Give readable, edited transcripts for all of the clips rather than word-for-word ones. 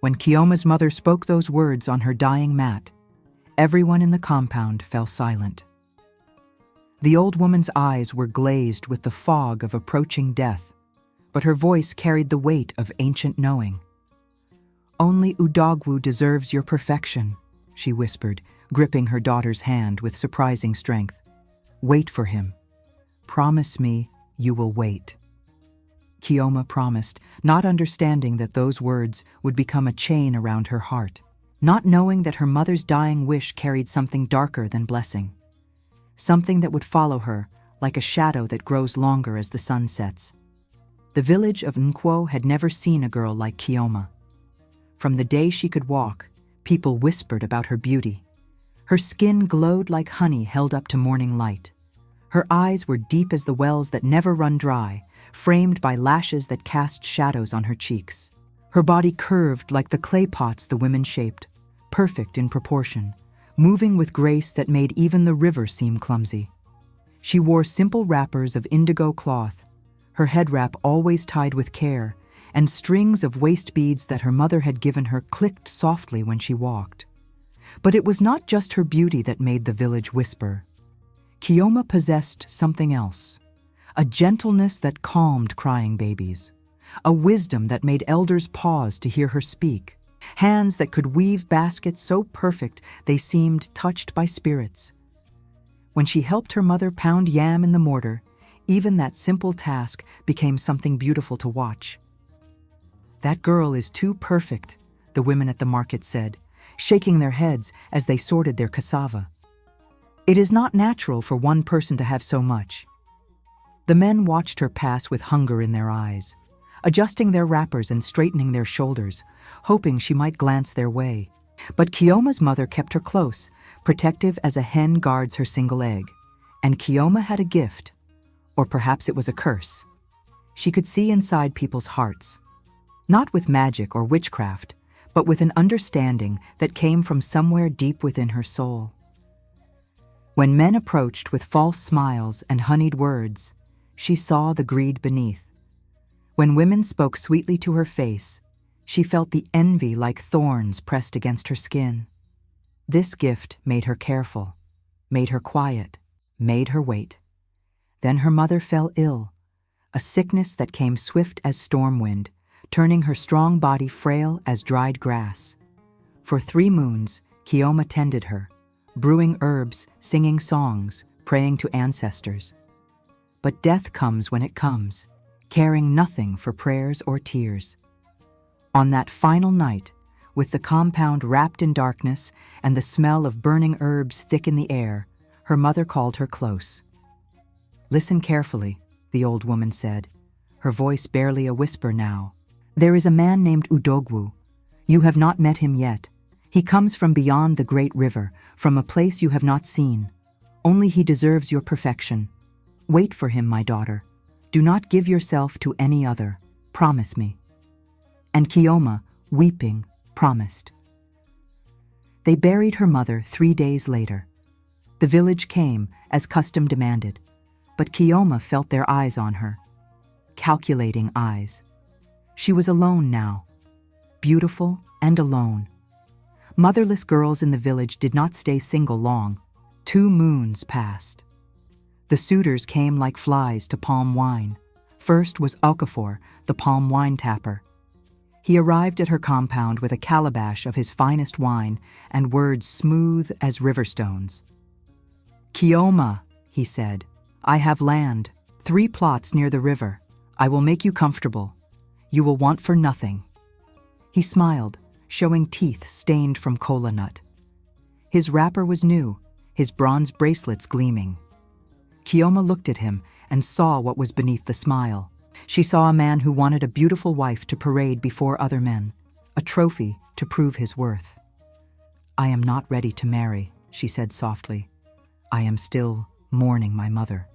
When Kioma's mother spoke those words on her dying mat, everyone in the compound fell silent. The old woman's eyes were glazed with the fog of approaching death, but her voice carried the weight of ancient knowing. "Only Udogwu deserves your perfection," she whispered, gripping her daughter's hand with surprising strength. "Wait for him. Promise me you will wait." Kioma promised, not understanding that those words would become a chain around her heart, not knowing that her mother's dying wish carried something darker than blessing, something that would follow her like a shadow that grows longer as the sun sets. The village of Nkwo had never seen a girl like Kioma. From the day she could walk, people whispered about her beauty. Her skin glowed like honey held up to morning light. Her eyes were deep as the wells that never run dry, framed by lashes that cast shadows on her cheeks. Her body curved like the clay pots the women shaped, perfect in proportion, moving with grace that made even the river seem clumsy. She wore simple wrappers of indigo cloth, her head wrap always tied with care, and strings of waist beads that her mother had given her clicked softly when she walked. But it was not just her beauty that made the village whisper. Kioma possessed something else, a gentleness that calmed crying babies, a wisdom that made elders pause to hear her speak, hands that could weave baskets so perfect they seemed touched by spirits. When she helped her mother pound yam in the mortar, even that simple task became something beautiful to watch. "That girl is too perfect," the women at the market said, shaking their heads as they sorted their cassava. "It is not natural for one person to have so much." The men watched her pass with hunger in their eyes, adjusting their wrappers and straightening their shoulders, hoping she might glance their way. But Kioma's mother kept her close, protective as a hen guards her single egg. And Kioma had a gift, or perhaps it was a curse. She could see inside people's hearts, not with magic or witchcraft, but with an understanding that came from somewhere deep within her soul. When men approached with false smiles and honeyed words, she saw the greed beneath. When women spoke sweetly to her face, she felt the envy like thorns pressed against her skin. This gift made her careful, made her quiet, made her wait. Then her mother fell ill, a sickness that came swift as storm wind, turning her strong body frail as dried grass. For 3 moons, Kioma tended her, brewing herbs, singing songs, praying to ancestors. But death comes when it comes, caring nothing for prayers or tears. On that final night, with the compound wrapped in darkness and the smell of burning herbs thick in the air, her mother called her close. "Listen carefully," the old woman said, her voice barely a whisper now. "There is a man named Udogwu. You have not met him yet. He comes from beyond the great river, from a place you have not seen. Only he deserves your perfection. Wait for him, my daughter. Do not give yourself to any other. Promise me." And Kioma, weeping, promised. They buried her mother 3 days later. The village came, as custom demanded, but Kioma felt their eyes on her. Calculating eyes. She was alone now, beautiful and alone. Motherless girls in the village did not stay single long. 2 moons passed. The suitors came like flies to palm wine. First was Okafor, the palm wine tapper. He arrived at her compound with a calabash of his finest wine and words smooth as river stones. "Kioma," he said, "I have land, 3 plots near the river. I will make you comfortable. You will want for nothing." He smiled, showing teeth stained from kola nut. His wrapper was new, his bronze bracelets gleaming. Kioma looked at him and saw what was beneath the smile. She saw a man who wanted a beautiful wife to parade before other men, a trophy to prove his worth. "I am not ready to marry," she said softly. "I am still mourning my mother."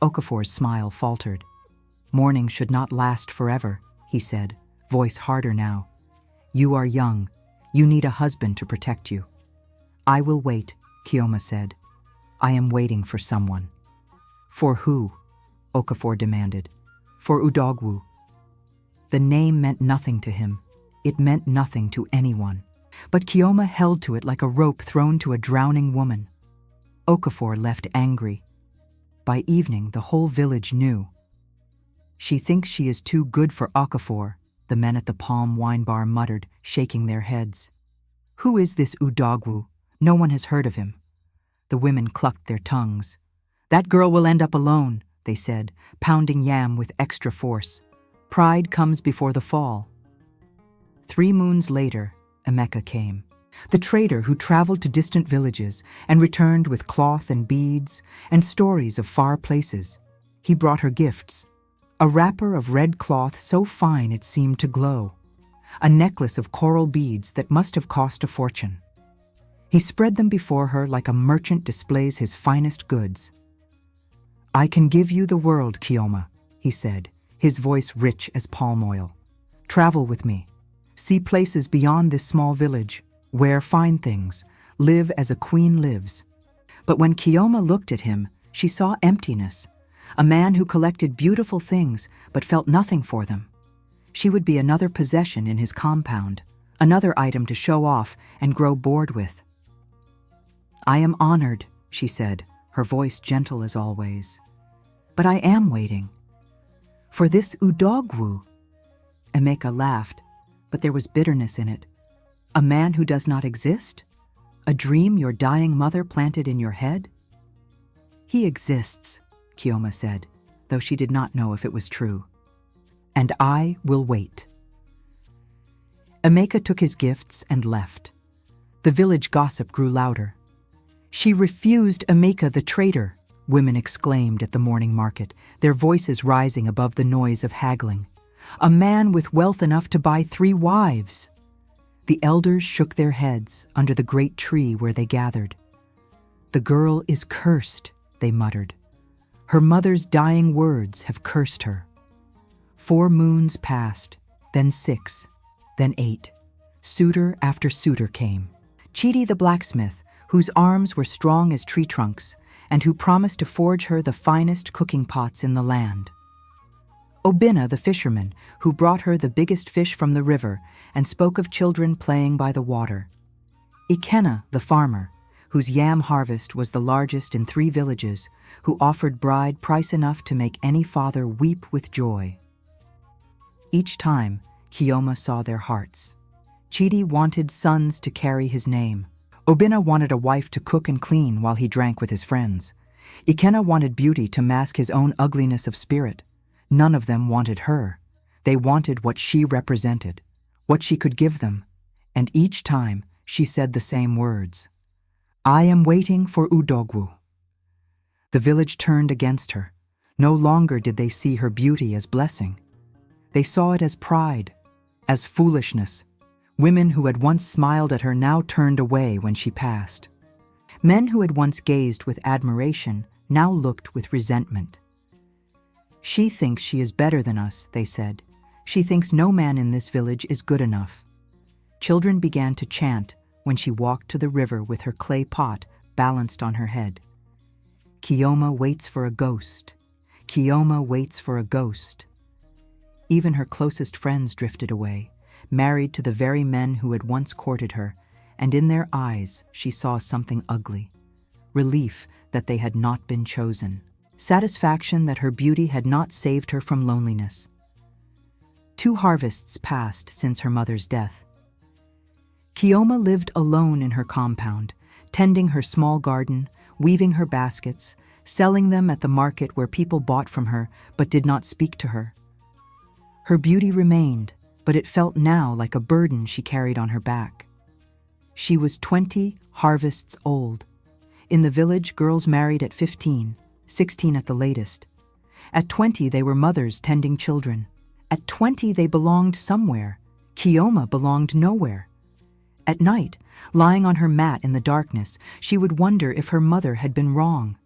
Okafor's smile faltered. "Mourning should not last forever," he said, voice harder now. "You are young. You need a husband to protect you." "I will wait," Kioma said. "I am waiting for someone." "For who?" Okafor demanded. "For Udogwu." The name meant nothing to him. It meant nothing to anyone. But Kioma held to it like a rope thrown to a drowning woman. Okafor left angry. By evening, the whole village knew. "She thinks she is too good for Okafor," the men at the Palm Wine Bar muttered, shaking their heads. "Who is this Udogwu? No one has heard of him." The women clucked their tongues. "That girl will end up alone," they said, pounding yam with extra force. "Pride comes before the fall." 3 moons later, Emeka came, the trader who traveled to distant villages and returned with cloth and beads and stories of far places. He brought her gifts: a wrapper of red cloth so fine it seemed to glow, a necklace of coral beads that must have cost a fortune. He spread them before her like a merchant displays his finest goods. "I can give you the world, Kioma," he said, his voice rich as palm oil. "Travel with me. See places beyond this small village, wear fine things, live as a queen lives." But when Kioma looked at him, she saw emptiness, a man who collected beautiful things but felt nothing for them. She would be another possession in his compound, another item to show off and grow bored with. "I am honored," she said, her voice gentle as always. "But I am waiting. For this Udogwu." Emeka laughed, but there was bitterness in it. "A man who does not exist? A dream your dying mother planted in your head?" "He exists," Kioma said, though she did not know if it was true. "And I will wait." Emeka took his gifts and left. The village gossip grew louder. "She refused Emeka the traitor," women exclaimed at the morning market, their voices rising above the noise of haggling. "A man with wealth enough to buy 3 wives." The elders shook their heads under the great tree where they gathered. "The girl is cursed," they muttered. "Her mother's dying words have cursed her." 4 moons passed, then 6, then 8. Suitor after suitor came. Chidi the blacksmith, whose arms were strong as tree trunks, and who promised to forge her the finest cooking pots in the land. Obinna the fisherman, who brought her the biggest fish from the river and spoke of children playing by the water. Ikenna the farmer, whose yam harvest was the largest in 3 villages, who offered bride price enough to make any father weep with joy. Each time, Kioma saw their hearts. Chidi wanted sons to carry his name. Obinna wanted a wife to cook and clean while he drank with his friends. Ikenna wanted beauty to mask his own ugliness of spirit. None of them wanted her. They wanted what she represented, what she could give them, and each time she said the same words: "I am waiting for Udogwu." The village turned against her. No longer did they see her beauty as blessing. They saw it as pride, as foolishness. Women who had once smiled at her now turned away when she passed. Men who had once gazed with admiration now looked with resentment. "She thinks she is better than us," they said. "She thinks no man in this village is good enough." Children began to chant when she walked to the river with her clay pot balanced on her head. "Kioma waits for a ghost. Kioma waits for a ghost." Even her closest friends drifted away, married to the very men who had once courted her, and in their eyes she saw something ugly: relief that they had not been chosen, satisfaction that her beauty had not saved her from loneliness. 2 harvests passed since her mother's death. Kioma lived alone in her compound, tending her small garden, weaving her baskets, selling them at the market where people bought from her but did not speak to her. Her beauty remained, but it felt now like a burden she carried on her back. She was 20 harvests old. In the village, girls married at 15, 16 at the latest. At 20, they were mothers tending children. At 20, they belonged somewhere. Kioma belonged nowhere. At night, lying on her mat in the darkness, she would wonder if her mother had been wrong,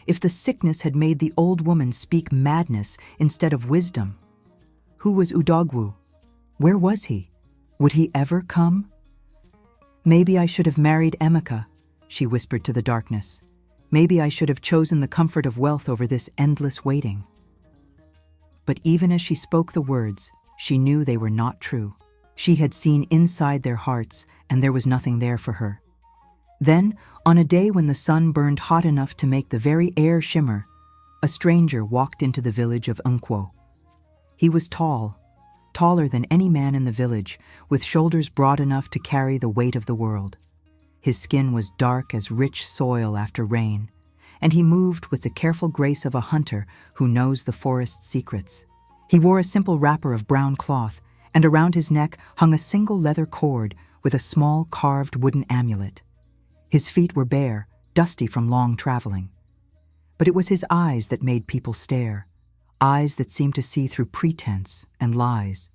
if the sickness had made the old woman speak madness instead of wisdom. Who was Udogwu? Where was he? Would he ever come? "Maybe I should have married Emeka," she whispered to the darkness. "Maybe I should have chosen the comfort of wealth over this endless waiting." But even as she spoke the words, she knew they were not true. She had seen inside their hearts, and there was nothing there for her. Then, on a day when the sun burned hot enough to make the very air shimmer, a stranger walked into the village of Udogwu. He was tall, taller than any man in the village, with shoulders broad enough to carry the weight of the world. His skin was dark as rich soil after rain, and he moved with the careful grace of a hunter who knows the forest's secrets. He wore a simple wrapper of brown cloth, and around his neck hung a single leather cord with a small carved wooden amulet. His feet were bare, dusty from long traveling. But it was his eyes that made people stare, eyes that seemed to see through pretense and lies,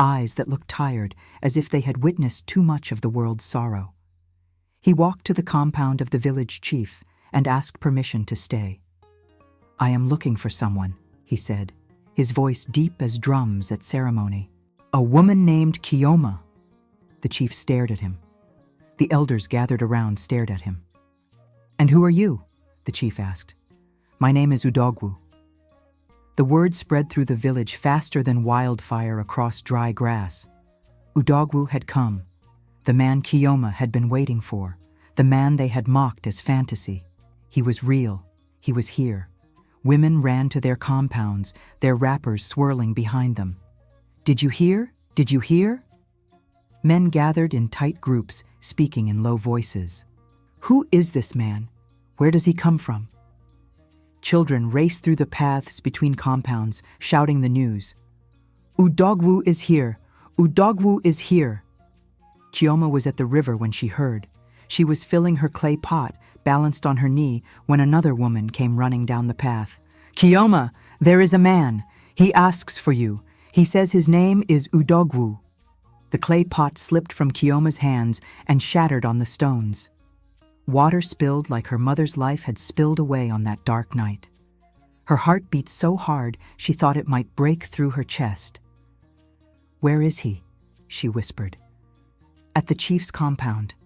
eyes that looked tired, as if they had witnessed too much of the world's sorrow. He walked to the compound of the village chief and asked permission to stay. "I am looking for someone," he said, his voice deep as drums at ceremony. "A woman named Kioma." The chief stared at him. The elders gathered around stared at him. "And who are you?" the chief asked. "My name is Udogwu." The word spread through the village faster than wildfire across dry grass. Udogwu had come. The man Kioma had been waiting for. The man they had mocked as fantasy. He was real. He was here. Women ran to their compounds, their wrappers swirling behind them. "Did you hear? Did you hear?" Men gathered in tight groups, speaking in low voices. "Who is this man? Where does he come from?" Children raced through the paths between compounds, shouting the news. "Udogwu is here! Udogwu is here!" Kioma was at the river when she heard. She was filling her clay pot, balanced on her knee, when another woman came running down the path. "Kioma, there is a man. He asks for you. He says his name is Udogwu." The clay pot slipped from Kioma's hands and shattered on the stones. Water spilled like her mother's life had spilled away on that dark night. Her heart beat so hard she thought it might break through her chest. "Where is he?" she whispered. "At the chief's compound.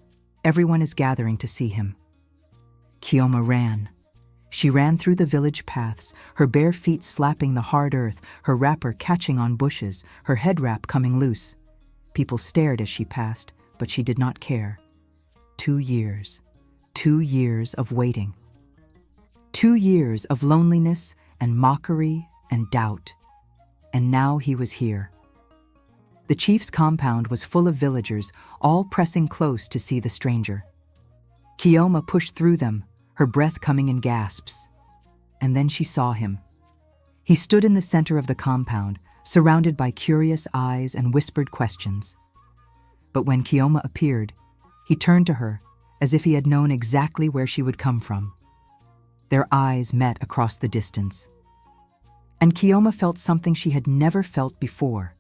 Everyone is gathering to see him." Kioma ran. She ran through the village paths, her bare feet slapping the hard earth, her wrapper catching on bushes, her head wrap coming loose. People stared as she passed, but she did not care. 2 years. 2 years of waiting. 2 years of loneliness and mockery and doubt. And now he was here. The chief's compound was full of villagers, all pressing close to see the stranger. Kioma pushed through them, her breath coming in gasps. And then she saw him. He stood in the center of the compound, surrounded by curious eyes and whispered questions. But when Kioma appeared, he turned to her, as if he had known exactly where she would come from. Their eyes met across the distance. And Kioma felt something she had never felt before.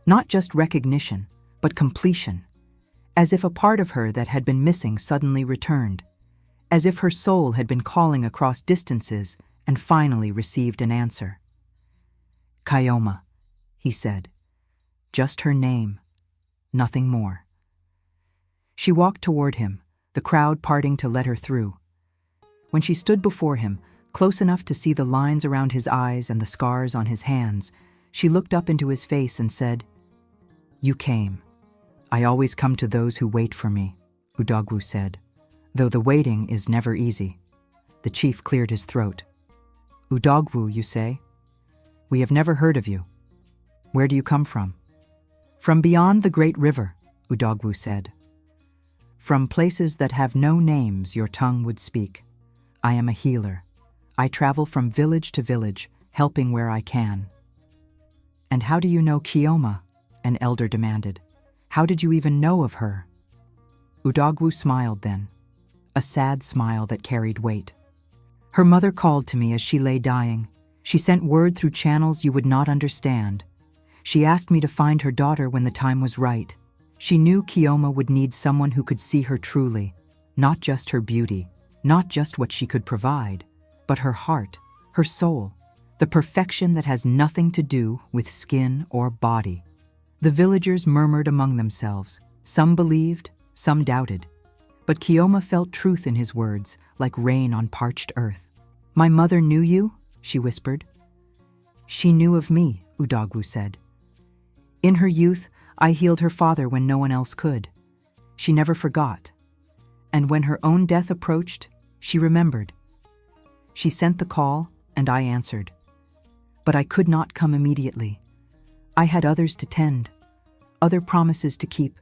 Not just recognition, but completion. As if a part of her that had been missing suddenly returned. As if her soul had been calling across distances and finally received an answer. "Kioma," he said. Just her name, nothing more. She walked toward him, the crowd parting to let her through. When she stood before him, close enough to see the lines around his eyes and the scars on his hands, she looked up into his face and said, "You came. I always come to those who wait for me," Udogwu said, "though the waiting is never easy." The chief cleared his throat. "Udogwu, you say? We have never heard of you. Where do you come from?" "From beyond the great river," Udogwu said. "From places that have no names your tongue would speak. I am a healer. I travel from village to village, helping where I can." "And how do you know Kioma?" an elder demanded. "How did you even know of her?" Udogwu smiled then, a sad smile that carried weight. "Her mother called to me as she lay dying. She sent word through channels you would not understand. She asked me to find her daughter when the time was right. She knew Kioma would need someone who could see her truly, not just her beauty, not just what she could provide, but her heart, her soul, the perfection that has nothing to do with skin or body." The villagers murmured among themselves. Some believed, some doubted. But Kioma felt truth in his words, like rain on parched earth. "My mother knew you?" she whispered. "She knew of me," Udogwu said. "In her youth, I healed her father when no one else could. She never forgot. And when her own death approached, she remembered. She sent the call, and I answered. But I could not come immediately. I had others to tend, other promises to keep.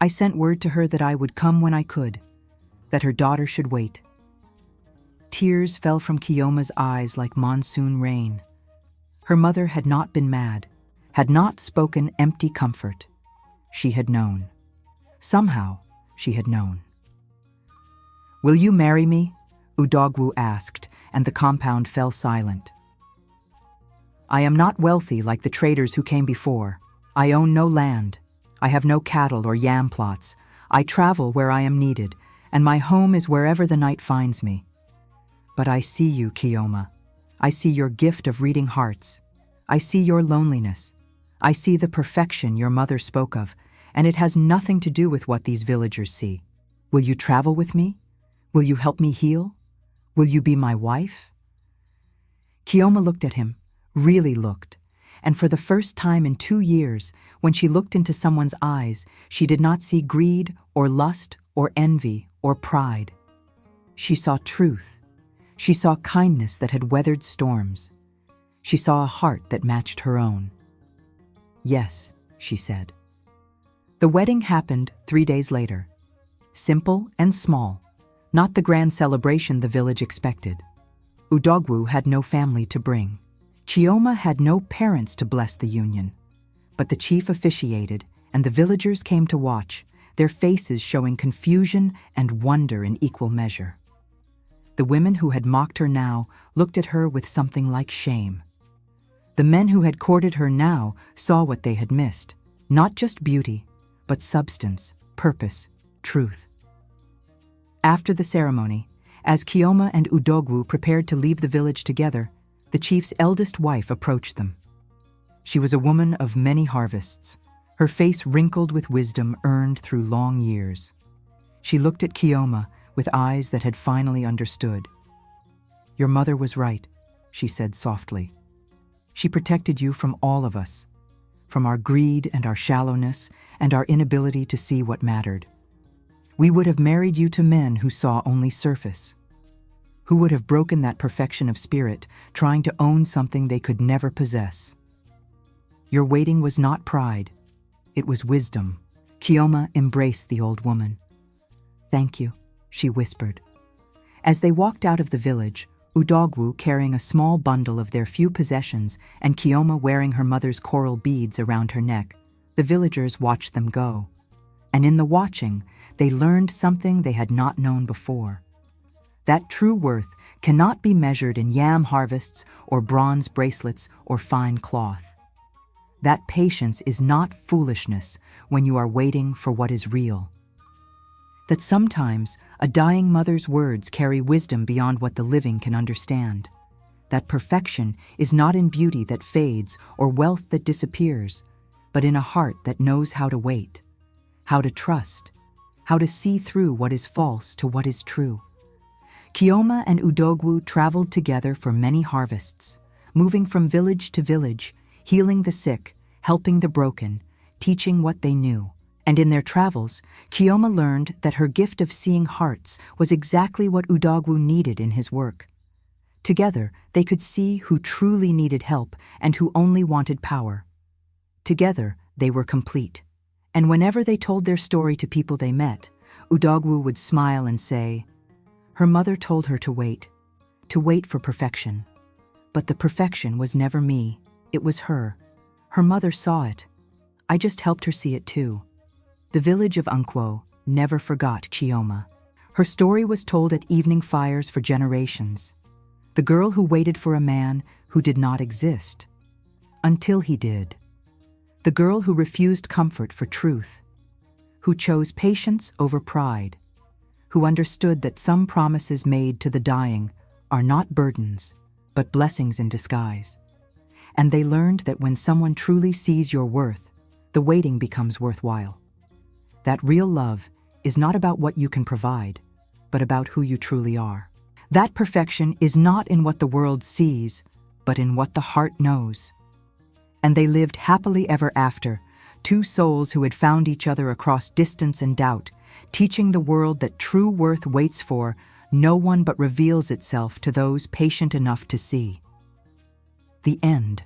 I sent word to her that I would come when I could, that her daughter should wait. Tears fell from Kiyoma's eyes like monsoon rain. Her mother had not been mad, had not spoken empty comfort. She had known. Somehow, she had known. "Will you marry me?" Udogwu asked, and the compound fell silent. "I am not wealthy like the traders who came before. I own no land. I have no cattle or yam plots. I travel where I am needed, and my home is wherever the night finds me. But I see you, Kiyoma. I see your gift of reading hearts. I see your loneliness. I see the perfection your mother spoke of, and it has nothing to do with what these villagers see. Will you travel with me? Will you help me heal? Will you be my wife?" Kiyoma looked at him, really looked, and for the first time in 2 years, when she looked into someone's eyes, she did not see greed or lust or envy or pride. She saw truth. She saw kindness that had weathered storms. She saw a heart that matched her own. "Yes," she said. The wedding happened 3 days later. Simple and small, not the grand celebration the village expected. Udogwu had no family to bring. Kiyoma had no parents to bless the union. But the chief officiated, and the villagers came to watch, their faces showing confusion and wonder in equal measure. The women who had mocked her now looked at her with something like shame. The men who had courted her now saw what they had missed, not just beauty, but substance, purpose, truth. After the ceremony, as Kiyoma and Udogwu prepared to leave the village together, the chief's eldest wife approached them. She was a woman of many harvests, her face wrinkled with wisdom earned through long years. She looked at Kiyoma with eyes that had finally understood. "Your mother was right," she said softly. "She protected you from all of us, from our greed and our shallowness and our inability to see what mattered. We would have married you to men who saw only surface, who would have broken that perfection of spirit, trying to own something they could never possess. Your waiting was not pride, it was wisdom." Kiyoma embraced the old woman. "Thank you," she whispered. As they walked out of the village, Udogwu carrying a small bundle of their few possessions and Kiyoma wearing her mother's coral beads around her neck, the villagers watched them go. And in the watching, they learned something they had not known before. That true worth cannot be measured in yam harvests or bronze bracelets or fine cloth. That patience is not foolishness when you are waiting for what is real. That sometimes a dying mother's words carry wisdom beyond what the living can understand. That perfection is not in beauty that fades or wealth that disappears, but in a heart that knows how to wait, how to trust, how to see through what is false to what is true. Kiyoma and Udogwu traveled together for many harvests, moving from village to village, healing the sick, helping the broken, teaching what they knew. And in their travels, Kiyoma learned that her gift of seeing hearts was exactly what Udogwu needed in his work. Together, they could see who truly needed help and who only wanted power. Together, they were complete. And whenever they told their story to people they met, Udogwu would smile and say, "Her mother told her to wait for perfection. But the perfection was never me, it was her. Her mother saw it. I just helped her see it too." The village of Unkwo never forgot Kiyoma. Her story was told at evening fires for generations. The girl who waited for a man who did not exist, until he did. The girl who refused comfort for truth, who chose patience over pride, who understood that some promises made to the dying are not burdens, but blessings in disguise. And they learned that when someone truly sees your worth, the waiting becomes worthwhile. That real love is not about what you can provide, but about who you truly are. That perfection is not in what the world sees, but in what the heart knows. And they lived happily ever after, Two souls who had found each other across distance and doubt, teaching the world that true worth waits for no one but reveals itself to those patient enough to see. The end.